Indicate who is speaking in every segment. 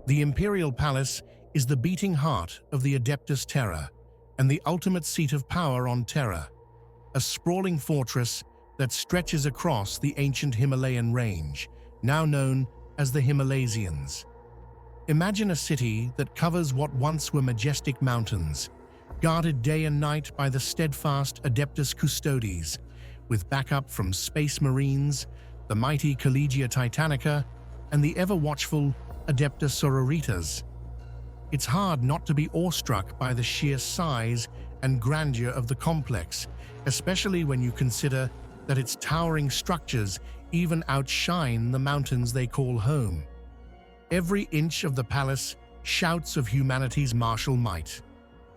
Speaker 1: The Imperial Palace is the beating heart of the Adeptus Terra and the ultimate seat of power on Terra, a sprawling fortress that stretches across the ancient Himalayan range, now known as the Himalazians. Imagine a city that covers what once were majestic mountains, guarded day and night by the steadfast Adeptus Custodes, with backup from Space Marines, the mighty Collegia Titanica, and the ever-watchful Adeptus Sororitas. It's hard not to be awestruck by the sheer size and grandeur of the complex, especially when you consider that its towering structures even outshine the mountains they call home. Every inch of the palace shouts of humanity's martial might,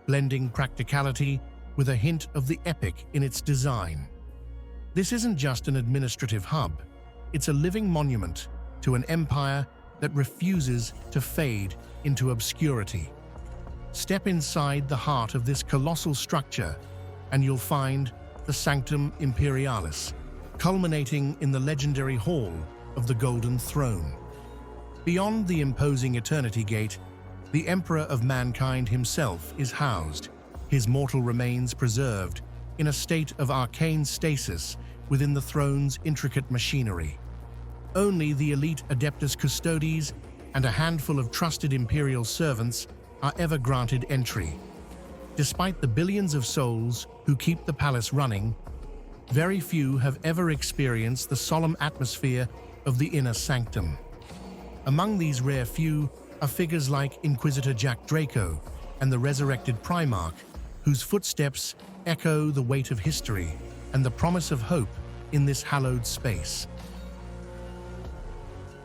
Speaker 1: blending practicality with a hint of the epic in its design. This isn't just an administrative hub, it's a living monument to an empire that refuses to fade into obscurity. Step inside the heart of this colossal structure, and you'll find the Sanctum Imperialis, culminating in the legendary Hall of the Golden Throne. Beyond the imposing Eternity Gate, the Emperor of Mankind himself is housed, his mortal remains preserved in a state of arcane stasis within the throne's intricate machinery. Only the elite Adeptus Custodes and a handful of trusted Imperial servants are ever granted entry. Despite the billions of souls who keep the palace running, very few have ever experienced the solemn atmosphere of the inner sanctum. Among these rare few are figures like Inquisitor Jack Draco and the resurrected Primarch, whose footsteps echo the weight of history and the promise of hope in this hallowed space.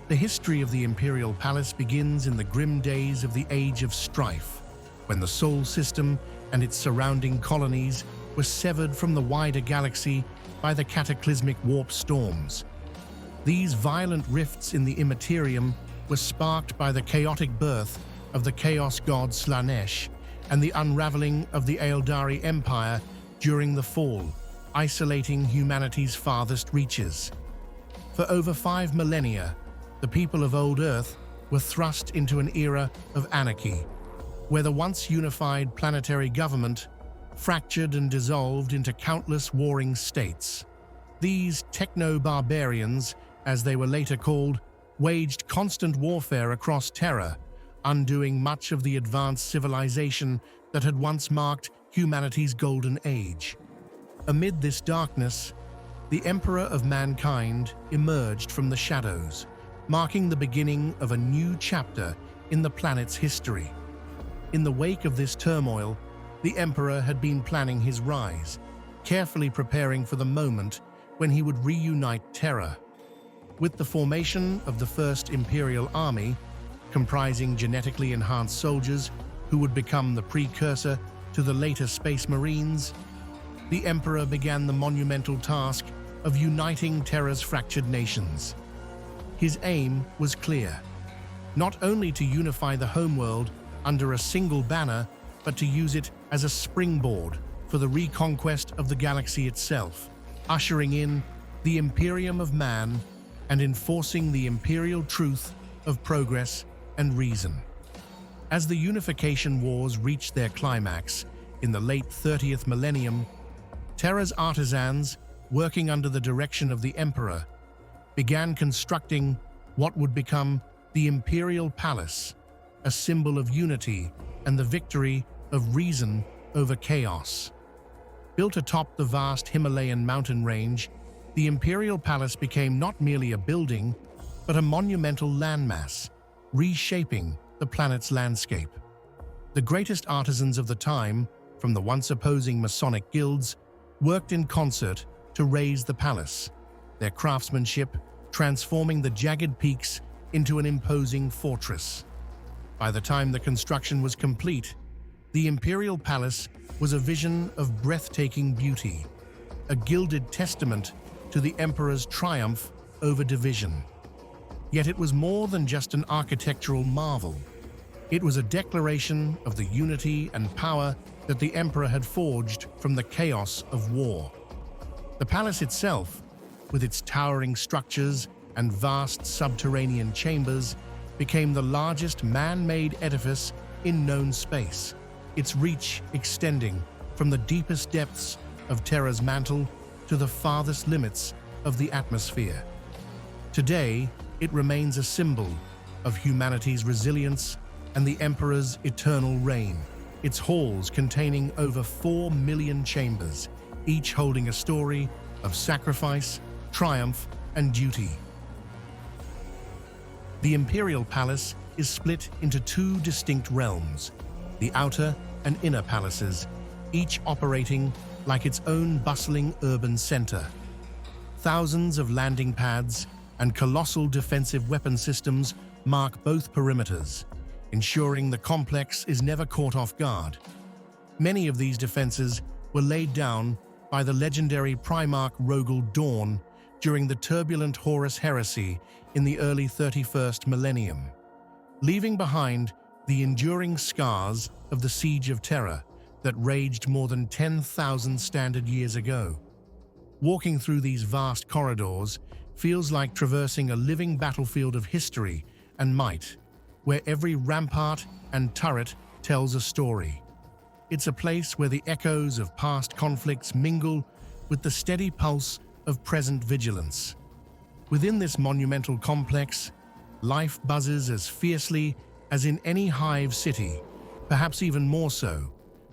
Speaker 1: The history of the Imperial Palace begins in the grim days of the Age of Strife, when the Sol system and its surrounding colonies were severed from the wider galaxy by the cataclysmic warp storms. These violent rifts in the Imperium were sparked by the chaotic birth of the Chaos god Slanesh and the unraveling of the Aeldari Empire during the Fall, isolating humanity's farthest reaches. For over 5 millennia, the people of Old Earth were thrust into an era of anarchy, where the once unified planetary government fractured and dissolved into countless warring states. These techno-barbarians, as they were later called, waged constant warfare across Terra, undoing much of the advanced civilization that had once marked humanity's golden age. Amid this darkness, the Emperor of Mankind emerged from the shadows, marking the beginning of a new chapter in the planet's history. In the wake of this turmoil, the Emperor had been planning his rise, carefully preparing for the moment when he would reunite Terra. With the formation of the First Imperial Army, comprising genetically enhanced soldiers who would become the precursor to the later Space Marines, the Emperor began the monumental task of uniting Terra's fractured nations. His aim was clear, not only to unify the homeworld under a single banner, but to use it as a springboard for the reconquest of the galaxy itself, ushering in the Imperium of Man and enforcing the imperial truth of progress and reason. As the unification wars reached their climax in the late 30th millennium, Terra's artisans, working under the direction of the Emperor, began constructing what would become the Imperial Palace, a symbol of unity and the victory of reason over chaos. Built atop the vast Himalayan mountain range, the Imperial Palace became not merely a building, but a monumental landmass, reshaping the planet's landscape. The greatest artisans of the time, from the once opposing Masonic guilds, worked in concert to raise the palace, their craftsmanship transforming the jagged peaks into an imposing fortress. By the time the construction was complete, the Imperial Palace was a vision of breathtaking beauty, a gilded testament to the Emperor's triumph over division. Yet it was more than just an architectural marvel. It was a declaration of the unity and power that the Emperor had forged from the chaos of war. The palace itself, with its towering structures and vast subterranean chambers, became the largest man-made edifice in known space, its reach extending from the deepest depths of Terra's mantle to the farthest limits of the atmosphere. Today, it remains a symbol of humanity's resilience and the Emperor's eternal reign, its halls containing over 4 million chambers, each holding a story of sacrifice, triumph, and duty. The Imperial Palace is split into two distinct realms, the outer and inner palaces, each operating like its own bustling urban center. Thousands of landing pads and colossal defensive weapon systems mark both perimeters, ensuring the complex is never caught off guard. Many of these defenses were laid down by the legendary Primarch Rogel Dawn during the turbulent Horus Heresy in the early 31st millennium, leaving behind the enduring scars of the Siege of Terra that raged more than 10,000 standard years ago. Walking through these vast corridors feels like traversing a living battlefield of history and might, where every rampart and turret tells a story. It's a place where the echoes of past conflicts mingle with the steady pulse of present vigilance. Within this monumental complex, life buzzes as fiercely as in any hive city, perhaps even more so,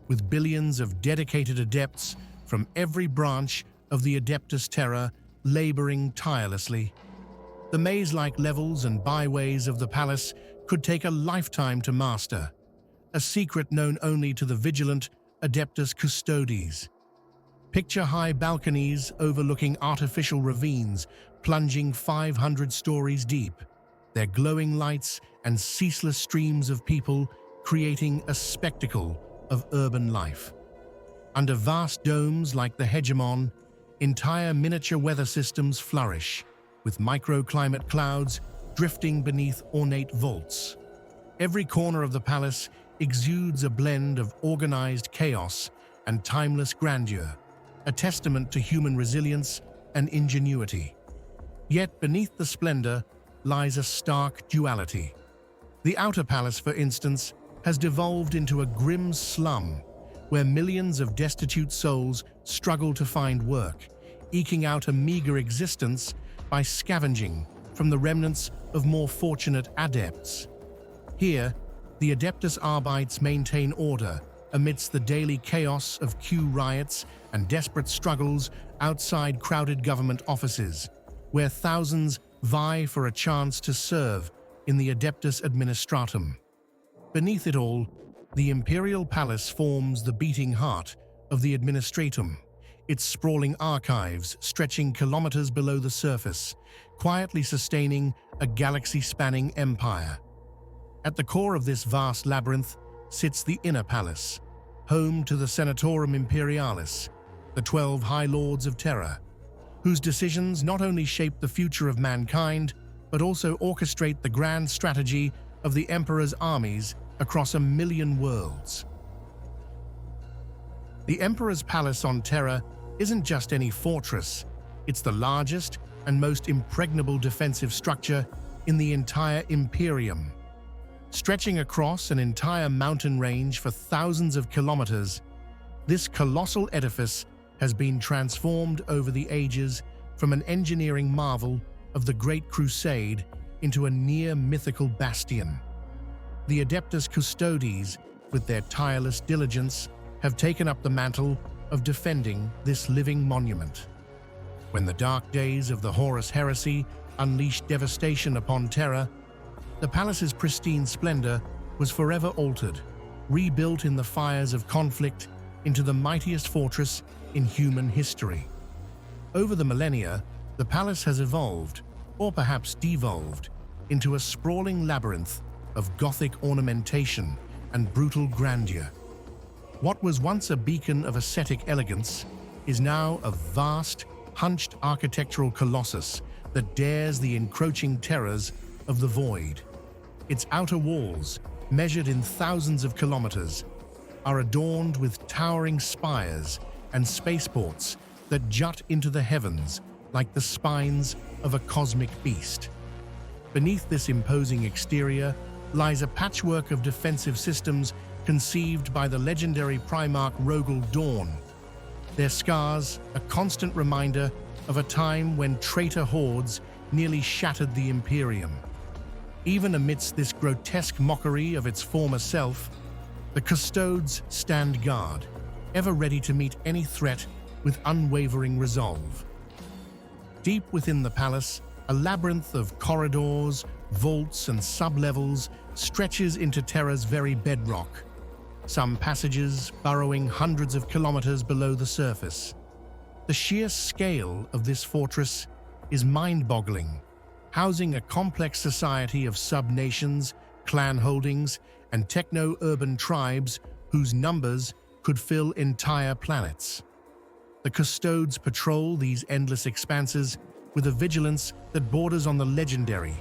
Speaker 1: with billions of dedicated adepts from every branch of the Adeptus Terra laboring tirelessly. The maze-like levels and byways of the palace could take a lifetime to master, a secret known only to the vigilant Adeptus Custodes. Picture high balconies overlooking artificial ravines plunging 500 stories deep, their glowing lights and ceaseless streams of people creating a spectacle of urban life. Under vast domes like the Hegemon, entire miniature weather systems flourish, with microclimate clouds drifting beneath ornate vaults. Every corner of the palace exudes a blend of organized chaos and timeless grandeur, a testament to human resilience and ingenuity. Yet beneath the splendor lies a stark duality. The outer palace, for instance, has devolved into a grim slum where millions of destitute souls struggle to find work, eking out a meager existence by scavenging from the remnants of more fortunate adepts. Here, the Adeptus Arbites maintain order amidst the daily chaos of queue riots and desperate struggles outside crowded government offices, where thousands vie for a chance to serve in the Adeptus Administratum. Beneath it all, the Imperial Palace forms the beating heart of the Administratum, its sprawling archives stretching kilometers below the surface, quietly sustaining a galaxy-spanning empire. At the core of this vast labyrinth sits the inner palace, home to the Senatorum Imperialis, the 12 High Lords of Terra, whose decisions not only shape the future of mankind, but also orchestrate the grand strategy of the Emperor's armies across 1 million worlds. The Emperor's Palace on Terra isn't just any fortress, it's the largest and most impregnable defensive structure in the entire Imperium. Stretching across an entire mountain range for thousands of kilometers, this colossal edifice has been transformed over the ages from an engineering marvel of the Great Crusade into a near-mythical bastion. The Adeptus Custodes, with their tireless diligence, have taken up the mantle of defending this living monument. When the dark days of the Horus Heresy unleashed devastation upon Terra, the palace's pristine splendor was forever altered, rebuilt in the fires of conflict into the mightiest fortress in human history. Over the millennia, the palace has evolved, or perhaps devolved, into a sprawling labyrinth of Gothic ornamentation and brutal grandeur. What was once a beacon of ascetic elegance is now a vast, hunched architectural colossus that dares the encroaching terrors of the void. Its outer walls, measured in thousands of kilometers, are adorned with towering spires and spaceports that jut into the heavens like the spines of a cosmic beast. Beneath this imposing exterior lies a patchwork of defensive systems conceived by the legendary Primarch Rogel Dawn. Their scars, a constant reminder of a time when traitor hordes nearly shattered the Imperium. Even amidst this grotesque mockery of its former self, the Custodes stand guard, ever ready to meet any threat with unwavering resolve. Deep within the palace, a labyrinth of corridors, vaults, and sublevels stretches into Terra's very bedrock, some passages burrowing hundreds of kilometers below the surface. The sheer scale of this fortress is mind-boggling, housing a complex society of sub-nations, clan holdings, and techno-urban tribes whose numbers could fill entire planets. The Custodes patrol these endless expanses with a vigilance that borders on the legendary,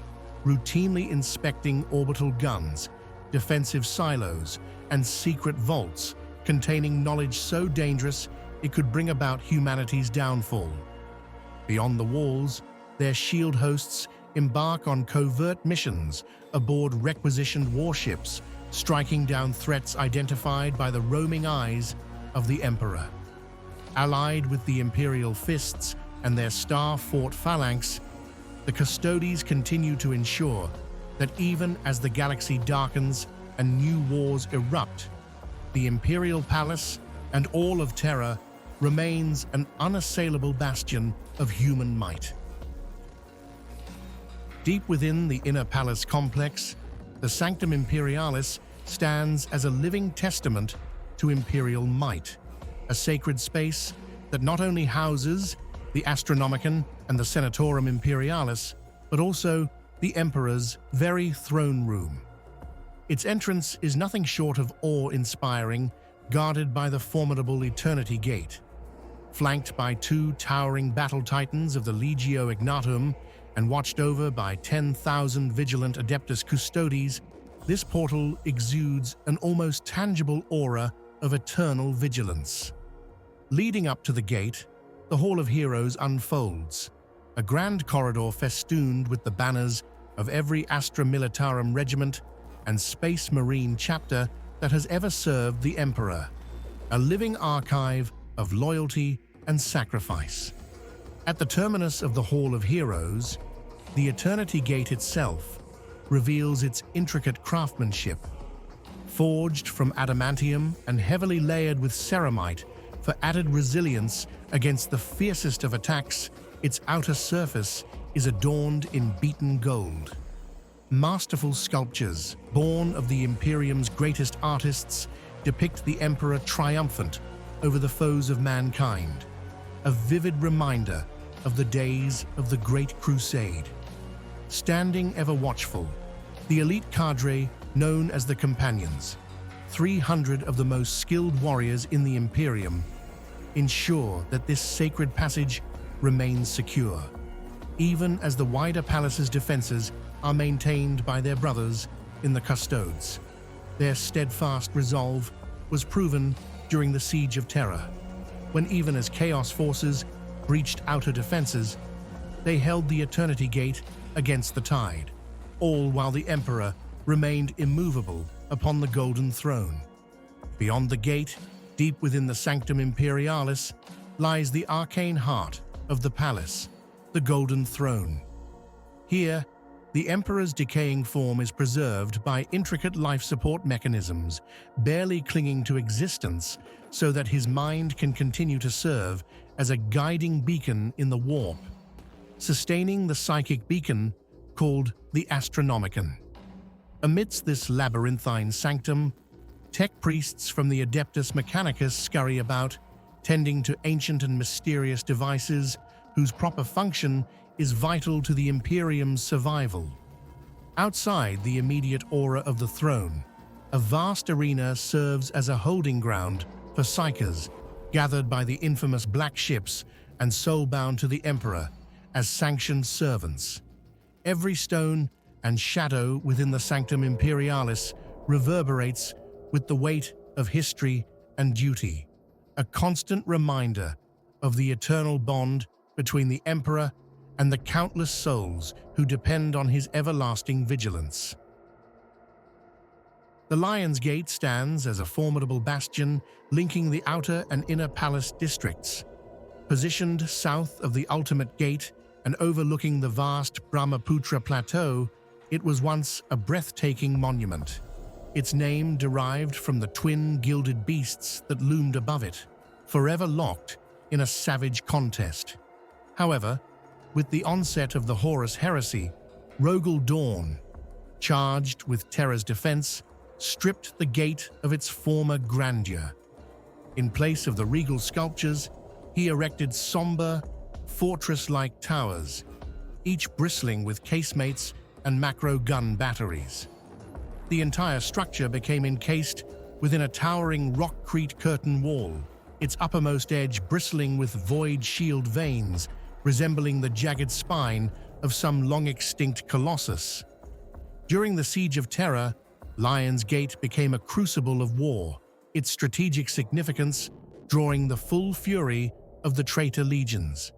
Speaker 1: routinely inspecting orbital guns, defensive silos, and secret vaults containing knowledge so dangerous it could bring about humanity's downfall. Beyond the walls, their shield hosts embark on covert missions aboard requisitioned warships, striking down threats identified by the roaming eyes of the Emperor. Allied with the Imperial Fists and their star-fought phalanx, the Custodes continue to ensure that even as the galaxy darkens and new wars erupt, the Imperial Palace and all of Terra remains an unassailable bastion of human might. Deep within the inner palace complex, the Sanctum Imperialis stands as a living testament to imperial might, a sacred space that not only houses the Astronomican and the Senatorum Imperialis, but also the Emperor's very throne room. Its entrance is nothing short of awe-inspiring, guarded by the formidable Eternity Gate. Flanked by two towering battle titans of the Legio Ignatum and watched over by 10,000 vigilant Adeptus Custodes, this portal exudes an almost tangible aura of eternal vigilance. Leading up to the gate, the Hall of Heroes unfolds, a grand corridor festooned with the banners of every Astra Militarum regiment and Space Marine chapter that has ever served the Emperor, a living archive of loyalty and sacrifice. At the terminus of the Hall of Heroes, the Eternity Gate itself reveals its intricate craftsmanship. Forged from adamantium and heavily layered with ceramite for added resilience against the fiercest of attacks, its outer surface is adorned in beaten gold. Masterful sculptures, born of the Imperium's greatest artists, depict the Emperor triumphant over the foes of mankind, a vivid reminder of the days of the Great Crusade. Standing ever watchful, the elite cadre known as the Companions, 300 of the most skilled warriors in the Imperium, ensure that this sacred passage remains secure, even as the wider palace's defenses are maintained by their brothers in the Custodes. Their steadfast resolve was proven during the Siege of Terra, when even as Chaos forces breached outer defenses, they held the Eternity Gate against the tide, all while the Emperor remained immovable upon the Golden Throne. Beyond the gate, deep within the Sanctum Imperialis, lies the arcane heart of the palace, the Golden Throne. Here, the Emperor's decaying form is preserved by intricate life support mechanisms, barely clinging to existence so that his mind can continue to serve as a guiding beacon in the warp, sustaining the psychic beacon called the Astronomican. Amidst this labyrinthine sanctum, tech priests from the Adeptus Mechanicus scurry about, tending to ancient and mysterious devices whose proper function is vital to the Imperium's survival. Outside the immediate aura of the throne, a vast arena serves as a holding ground for psychers gathered by the infamous Black Ships and soul-bound to the Emperor as sanctioned servants. Every stone and shadow within the Sanctum Imperialis reverberates with the weight of history and duty, a constant reminder of the eternal bond between the Emperor and the countless souls who depend on his everlasting vigilance. The Lion's Gate stands as a formidable bastion linking the outer and inner palace districts. Positioned south of the Ultimate Gate and overlooking the vast Brahmaputra Plateau, it was once a breathtaking monument. Its name derived from the twin gilded beasts that loomed above it, forever locked in a savage contest. However, with the onset of the Horus heresy, Rogel Dawn, charged with Terra's defense, stripped the gate of its former grandeur. In place of the regal sculptures, he erected somber, fortress-like towers, each bristling with casemates and macro gun batteries. The entire structure became encased within a towering rockcrete curtain wall, its uppermost edge bristling with void shield veins, resembling the jagged spine of some long-extinct colossus. During the Siege of Terra, Lion's Gate became a crucible of war, its strategic significance drawing the full fury of the traitor legions.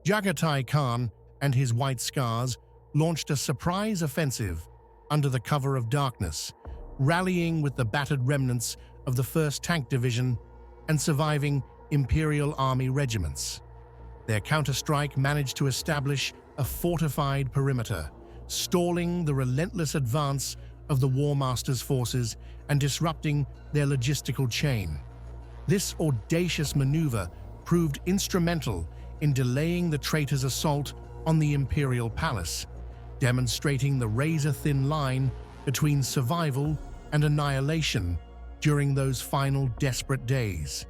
Speaker 1: Jagatai Khan and his White Scars launched a surprise offensive under the cover of darkness, rallying with the battered remnants of the 1st Tank Division and surviving Imperial Army regiments. Their counterstrike managed to establish a fortified perimeter, stalling the relentless advance of the War Master's forces and disrupting their logistical chain. This audacious maneuver proved instrumental in delaying the traitors' assault on the Imperial Palace, demonstrating the razor-thin line between survival and annihilation during those final desperate days.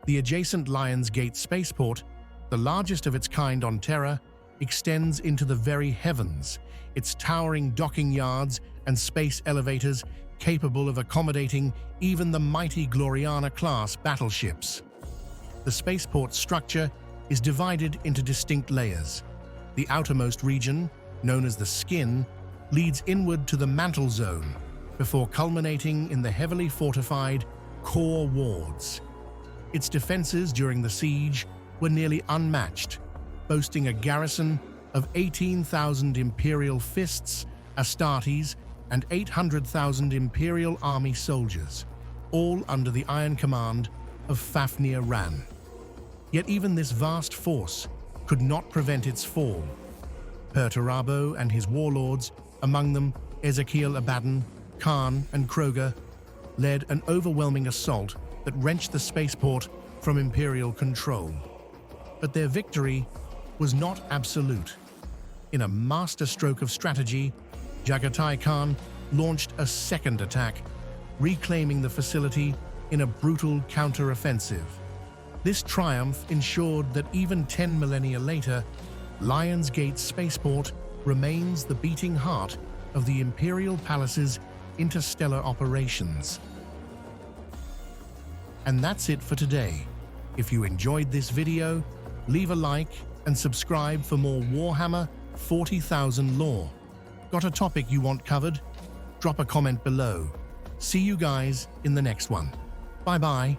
Speaker 1: The adjacent Lion's Gate spaceport, the largest of its kind on Terra, extends into the very heavens, its towering docking yards and space elevators capable of accommodating even the mighty Gloriana-class battleships. The spaceport structure is divided into distinct layers. The outermost region, known as the Skin, leads inward to the Mantle Zone, before culminating in the heavily fortified Core Wards. Its defenses during the siege were nearly unmatched, boasting a garrison of 18,000 Imperial Fists, Astartes, and 800,000 Imperial Army soldiers, all under the iron command of Fafnir Ran. Yet even this vast force could not prevent its fall. Perturabo and his warlords, among them Ezekiel Abaddon, Khan, and Kroger, led an overwhelming assault that wrenched the spaceport from Imperial control. But their victory was not absolute. In a masterstroke of strategy, Jagatai Khan launched a second attack, reclaiming the facility in a brutal counter-offensive. This triumph ensured that even 10 millennia later, Lion's Gate Spaceport remains the beating heart of the Imperial Palace's interstellar operations. And that's it for today. If you enjoyed this video, leave a like and subscribe for more Warhammer 40,000 lore. Got a topic you want covered? Drop a comment below. See you guys in the next one. Bye-bye.